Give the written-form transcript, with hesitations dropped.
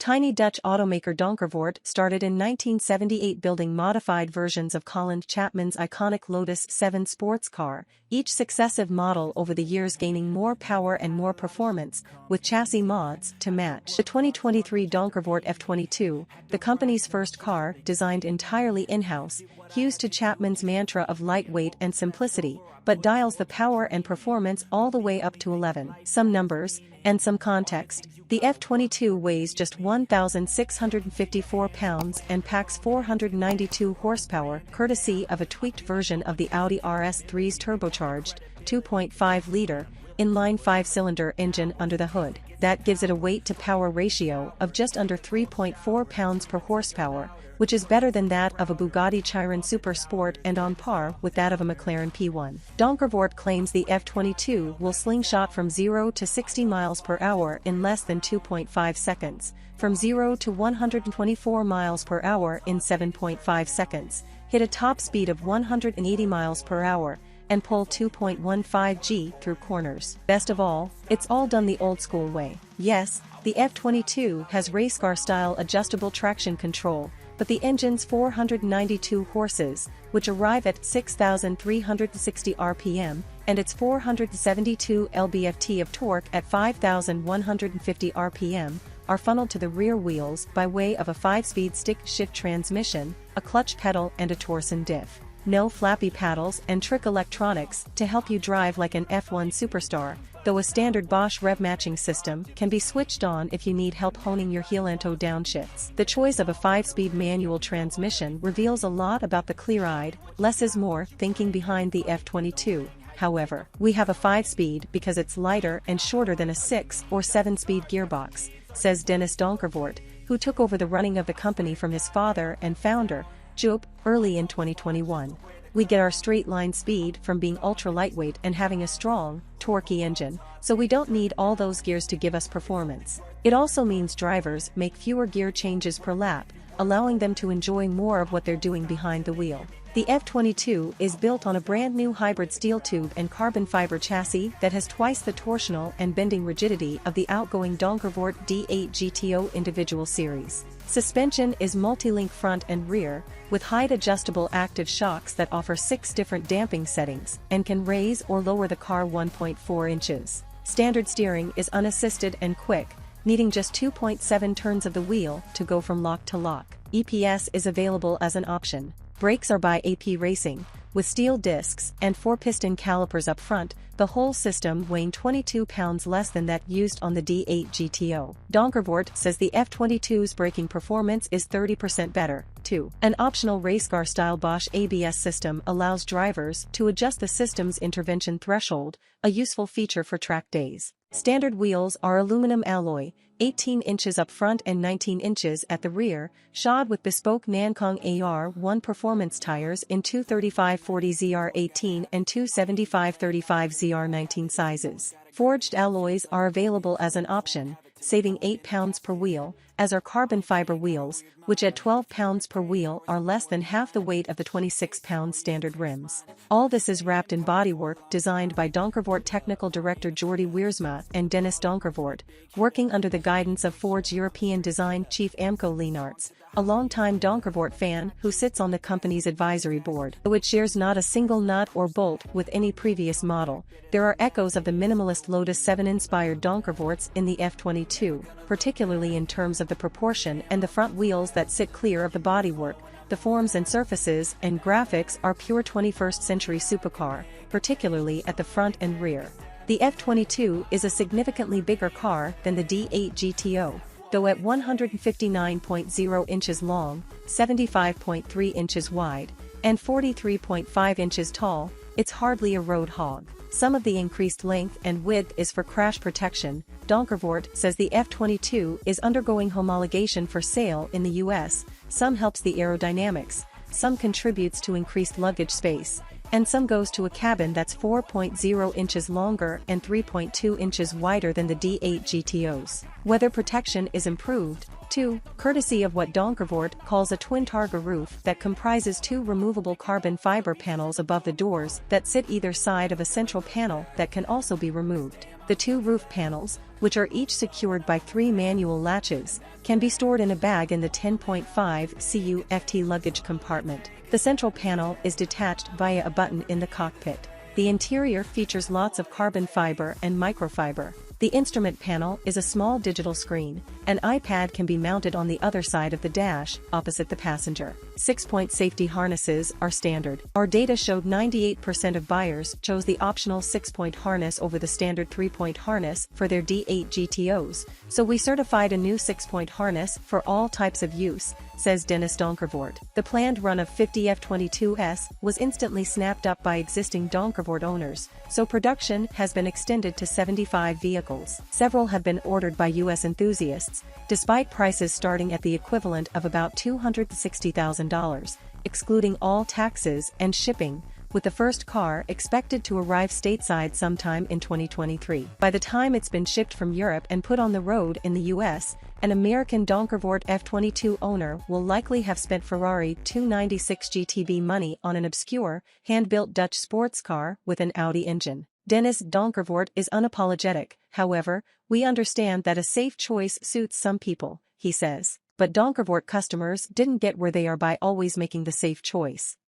Tiny Dutch automaker Donkervoort started in 1978 building modified versions of Colin Chapman's iconic Lotus 7 sports car, each successive model over the years gaining more power and more performance, with chassis mods to match. The 2023 Donkervoort F22, the company's first car, designed entirely in-house, hews to Chapman's mantra of lightweight and simplicity, but dials the power and performance all the way up to 11. Some numbers, and some context. The F22 weighs just 1,654 pounds and packs 492 horsepower, courtesy of a tweaked version of the Audi RS3's turbocharged, 2.5-liter, inline 5-cylinder engine under the hood. That gives it a weight-to-power ratio of just under 3.4 pounds per horsepower, which is better than that of a Bugatti Chiron Super Sport and on par with that of a McLaren P1. Donkervoort claims the F22 will slingshot from 0 to 60 miles per hour in less than 2.5 seconds, from 0 to 124 miles per hour in 7.5 seconds, hit a top speed of 180 miles per hour, and pull 2.15 G through corners. Best of all, it's all done the old-school way. Yes, the F22 has race car-style adjustable traction control, but the engine's 492 horses, which arrive at 6,360 RPM, and its 472 lb-ft of torque at 5,150 RPM, are funneled to the rear wheels by way of a 5-speed stick-shift transmission, a clutch pedal and a torsion diff. No flappy paddles and trick electronics to help you drive like an F1 superstar, though a standard Bosch rev matching system can be switched on if you need help honing your heel and toe downshifts. The choice of a 5-speed manual transmission reveals a lot about the clear-eyed, less is more thinking behind the F22. However, we have a 5-speed because it's lighter and shorter than a 6 or 7-speed gearbox, says Dennis Donkervoort, who took over the running of the company from his father and founder, Joop, early in 2021. We get our straight-line speed from being ultra-lightweight and having a strong, torquey engine, so we don't need all those gears to give us performance. It also means drivers make fewer gear changes per lap, allowing them to enjoy more of what they're doing behind the wheel. The F22 is built on a brand-new hybrid steel tube and carbon fiber chassis that has twice the torsional and bending rigidity of the outgoing Donkervoort D8 GTO individual series. Suspension is multi-link front and rear, with height-adjustable active shocks that offer 6 different damping settings and can raise or lower the car 1.4 inches. Standard steering is unassisted and quick, needing just 2.7 turns of the wheel to go from lock to lock. EPS is available as an option. Brakes are by AP Racing, with steel discs and 4-piston calipers up front, the whole system weighing 22 pounds less than that used on the D8 GTO. Donkervoort says the F22's braking performance is 30% better, too. An optional race car-style Bosch ABS system allows drivers to adjust the system's intervention threshold, a useful feature for track days. Standard wheels are aluminum alloy, 18 inches up front and 19 inches at the rear, shod with bespoke Nankong AR1 performance tires in 235/40 ZR18 and 275/35 ZR19 sizes. Forged alloys are available as an option, saving 8 pounds per wheel, as are carbon fiber wheels, which at 12 pounds per wheel are less than half the weight of the 26-pound standard rims. All this is wrapped in bodywork designed by Donkervoort Technical Director Jordi Wiersma and Dennis Donkervoort, working under the guidance of Ford's European design chief Amco Leenaerts, a longtime Donkervoort fan who sits on the company's advisory board. Though it shares not a single nut or bolt with any previous model, there are echoes of the minimalist Lotus 7 inspired Donkervoorts in the F22, particularly in terms of the proportion and the front wheels that sit clear of the bodywork. The forms and surfaces and graphics are pure 21st century supercar, particularly at the front and rear. The F22 is a significantly bigger car than the D8 GTO, though at 159.0 inches long, 75.3 inches wide, and 43.5 inches tall, it's hardly a road hog. Some of the increased length and width is for crash protection. Donkervoort says the F22 is undergoing homologation for sale in the US, some helps the aerodynamics, some contributes to increased luggage space, and some goes to a cabin that's 4.0 inches longer and 3.2 inches wider than the D8 GTOs. Weather protection is improved, too, courtesy of what Donkervoort calls a twin targa roof that comprises two removable carbon fiber panels above the doors that sit either side of a central panel that can also be removed. The two roof panels, which are each secured by 3 manual latches, can be stored in a bag in the 10.5 cu ft luggage compartment. The central panel is detached via a button in the cockpit. The interior features lots of carbon fiber and microfiber. The instrument panel is a small digital screen. An iPad can be mounted on the other side of the dash, opposite the passenger. 6-point safety harnesses are standard. Our data showed 98% of buyers chose the optional 6-point harness over the standard 3-point harness for their D8 GTOs, so we certified a new 6-point harness for all types of use, says Dennis Donkervoort. The planned run of 50 F22s was instantly snapped up by existing Donkervoort owners, so production has been extended to 75 vehicles. Several have been ordered by U.S. enthusiasts, despite prices starting at the equivalent of about $260,000, excluding all taxes and shipping, with the first car expected to arrive stateside sometime in 2023. By the time it's been shipped from Europe and put on the road in the US, an American Donkervoort F22 owner will likely have spent Ferrari 296 GTB money on an obscure, hand-built Dutch sports car with an Audi engine. Dennis Donkervoort is unapologetic. However, we understand that a safe choice suits some people, he says. But Donkervoort customers didn't get where they are by always making the safe choice.